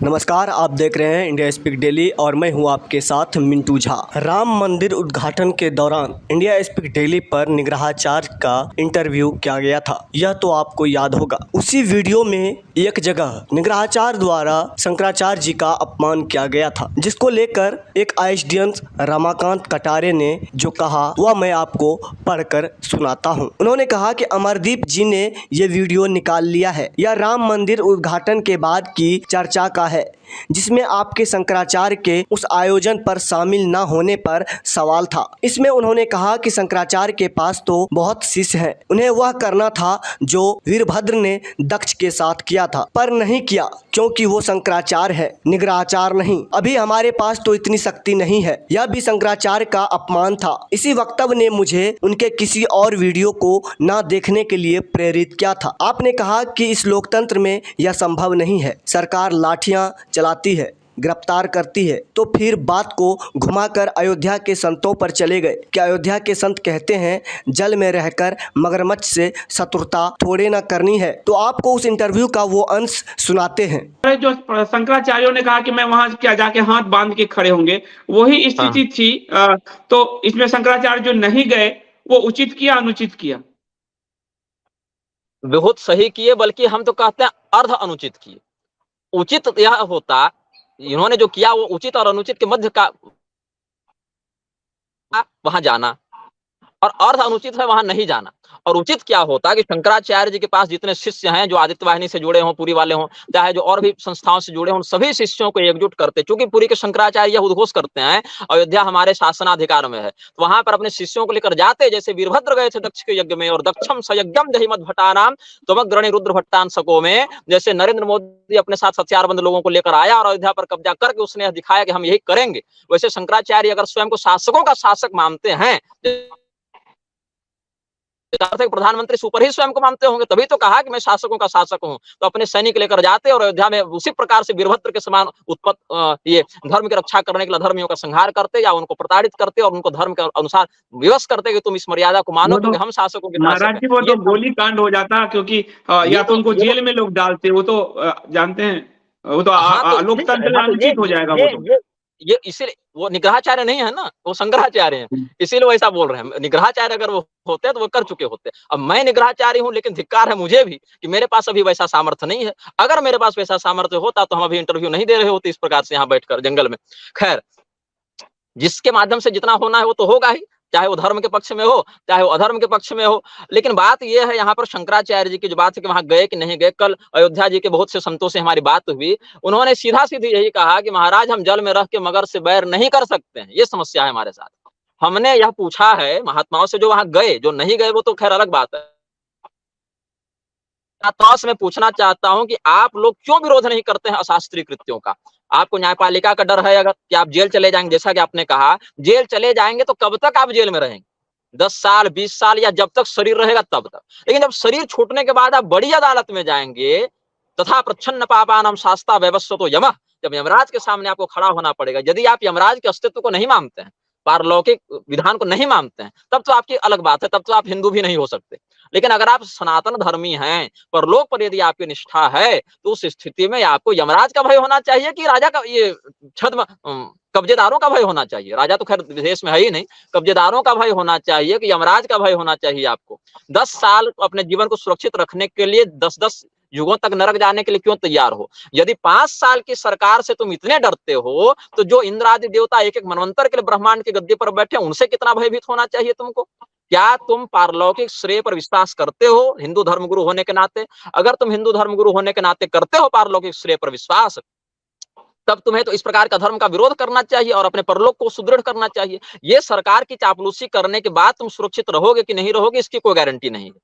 नमस्कार, आप देख रहे हैं इंडिया स्पीक डेली और मैं हूं आपके साथ मिंटू झा। राम मंदिर उद्घाटन के दौरान इंडिया स्पीक डेली पर निग्रहाचार्य का इंटरव्यू किया गया था, यह तो आपको याद होगा। उसी वीडियो में एक जगह निग्रहाचार्य द्वारा शंकराचार्य जी का अपमान किया गया था, जिसको लेकर एक आईएसडीएन रमाकांत कटारे ने जो कहा वह मैं आपको पढ़कर सुनाता हूँ। उन्होंने कहा कि अमरदीप जी ने ये वीडियो निकाल लिया है, यह राम मंदिर उद्घाटन के बाद की चर्चा का है, जिसमें आपके शंकराचार्य के उस आयोजन पर शामिल न होने पर सवाल था। इसमें उन्होंने कहा कि शंकराचार्य के पास तो बहुत शिष्य हैं, उन्हें वह करना था जो वीरभद्र ने दक्ष के साथ किया था, पर नहीं किया क्योंकि वो शंकराचार्य है, निग्रहाचार्य नहीं। अभी हमारे पास तो इतनी शक्ति नहीं है। यह भी शंकराचार्य का अपमान था। इसी वक्तव्य ने मुझे उनके किसी और वीडियो को न देखने के लिए प्रेरित किया था। आपने कहा कि इस लोकतंत्र में यह संभव नहीं है, सरकार लाठियां चलाती है, गिरफ्तार करती है, तो फिर बात को घुमाकर अयोध्या के संतों पर चले गए कि अयोध्या के संत कहते हैं जल में रहकर मगरमच्छ से शत्रुता थोड़े ना करनी है। तो आपको उस इंटरव्यू का वो अंश सुनाते हैं। जो शंकराचार्यों ने कहा कि मैं वहां क्या जाके हाथ बांध के खड़े होंगे, वही स्थिति थी। तो इसमें शंकराचार्य जो नहीं गए वो उचित किया अनुचित किया? बहुत सही किए, बल्कि हम तो कहते हैं अर्ध अनुचित किए। उचित यह होता, इन्होंने जो किया वो उचित और अनुचित के मध्य का वहां जाना, और अर्ध अनुचित है वहां नहीं जाना। और उचित क्या होता कि शंकराचार्य जी के पास जितने शिष्य हैं, जो आदित्य वाहिनी से जुड़े हों, पुरी वाले हों, चाहे जो और भी संस्थाओं से जुड़े हों, सभी शिष्यों को एकजुट करते, क्योंकि पुरी के शंकराचार्य यह उद्घोष करते हैं अयोध्या हमारे शासनाधिकार में है, तो वहां पर अपने शिष्यों को लेकर जाते, जैसे वीरभद्र गए थे दक्ष के यज्ञ में, और दक्षम सयज्ञम जहि मद भट्टानाम त्वमग्रणी रुद्र भट्टान सको में, जैसे नरेंद्र मोदी अपने साथ हथियारबंद लोगों को लेकर आया और अयोध्या पर कब्जा करके उसने दिखाया कि हम यही करेंगे, वैसे शंकराचार्य अगर स्वयं को शासकों का शासक मानते हैं, प्रधानमंत्री सुपर ही स्वयं को मानते होंगे, तभी तो कहा कि मैं शासकों का शासक हूं, तो अपने सैनिक लेकर जाते और अयोध्या में उसी प्रकार से वीरभद्र के समान ये धर्म की रक्षा करने के लिए धर्मियों का संहार करते या उनको प्रताड़ित करते और उनको धर्म के अनुसार विवश करते कि तुम इस मर्यादा को मानो क्योंकि हम शासकों के महाराज जी वो तो गोली कांड हो जाता, क्योंकि या तो उनको जेल में लोग डालते, वो तो जानते हैं, वो तो लोकतंत्र में अनुचित हो जाएगा। वो तो ये इसीलिए वो निग्रहाचार्य नहीं है ना, वो शंकराचार्य हैं, इसीलिए वैसा बोल रहे हैं। निग्रहाचार्य अगर वो होते तो वो कर चुके होते। अब मैं निग्रहाचार्य हूं, लेकिन धिक्कार है मुझे भी कि मेरे पास अभी वैसा सामर्थ्य नहीं है। अगर मेरे पास वैसा सामर्थ्य होता तो हम अभी इंटरव्यू नहीं दे रहे होते इस प्रकार से यहाँ बैठकर जंगल में। खैर, जिसके माध्यम से जितना होना है वो तो होगा ही, चाहे वो धर्म के पक्ष में हो चाहे वो अधर्म के पक्ष में हो। लेकिन बात यह है यहाँ पर शंकराचार्य जी की जो बात है कि वहां गए कि नहीं गए, कल अयोध्या जी के बहुत से संतों से हमारी बात हुई, उन्होंने सीधा सीधी यही कहा कि महाराज हम जल में रह के मगर से बैर नहीं कर सकते हैं, ये समस्या है हमारे साथ। हमने यह पूछा है महात्माओं से जो वहां गए, जो नहीं गए वो तो खैर अलग बात है। मैं पूछना चाहता हूं कि आप लोग क्यों विरोध नहीं करते हैं अशास्त्रीय कृत्यों का? आपको न्यायपालिका का डर है अगर कि आप जेल चले जाएंगे, जैसा कि आपने कहा जेल चले जाएंगे तो कब तक आप जेल में रहेंगे? 10 साल 20 साल या जब तक शरीर रहेगा तब तक। लेकिन जब शरीर छूटने के बाद आप बड़ी अदालत में जाएंगे, तथा प्रच्छन्न पापानां शास्ता वैवस्वतो यमः, जब यमराज के सामने आपको खड़ा होना पड़ेगा। यदि आप यमराज के अस्तित्व को नहीं मानते हैं, पारलौकिक विधान को नहीं मानते हैं, तब तो आपकी अलग बात है, तब तो आप हिंदू भी नहीं हो सकते। लेकिन अगर आप सनातन धर्मी हैं, परलोक पर यदि आपकी निष्ठा है, तो उस स्थिति में आपको यमराज का भय होना चाहिए कि राजा का, ये छद्म कब्जेदारों का भय होना चाहिए। राजा तो खैर देश में है ही नहीं, कब्जेदारों का भय होना चाहिए कि यमराज का भय होना चाहिए आपको। 10 साल अपने जीवन को सुरक्षित रखने के लिए 10-10 युगों तक नरक जाने के लिए क्यों तैयार हो? यदि 5 साल की सरकार से तुम इतने डरते हो, तो जो इंद्र आदि देवता एक एक मनवंतर के लिए ब्रह्मांड की गद्दी पर बैठे, उनसे कितना भयभीत होना चाहिए तुमको? क्या तुम पारलौकिक श्रेय पर विश्वास करते हो हिंदू धर्मगुरु होने के नाते? अगर तुम हिंदू धर्मगुरु होने के नाते करते हो पारलौकिक श्रेय पर विश्वास, तब तुम्हें तो इस प्रकार का धर्म का विरोध करना चाहिए और अपने परलोक को सुदृढ़ करना चाहिए। ये सरकार की चापलूसी करने के बाद तुम सुरक्षित रहोगे कि नहीं रहोगे, इसकी कोई गारंटी नहीं है।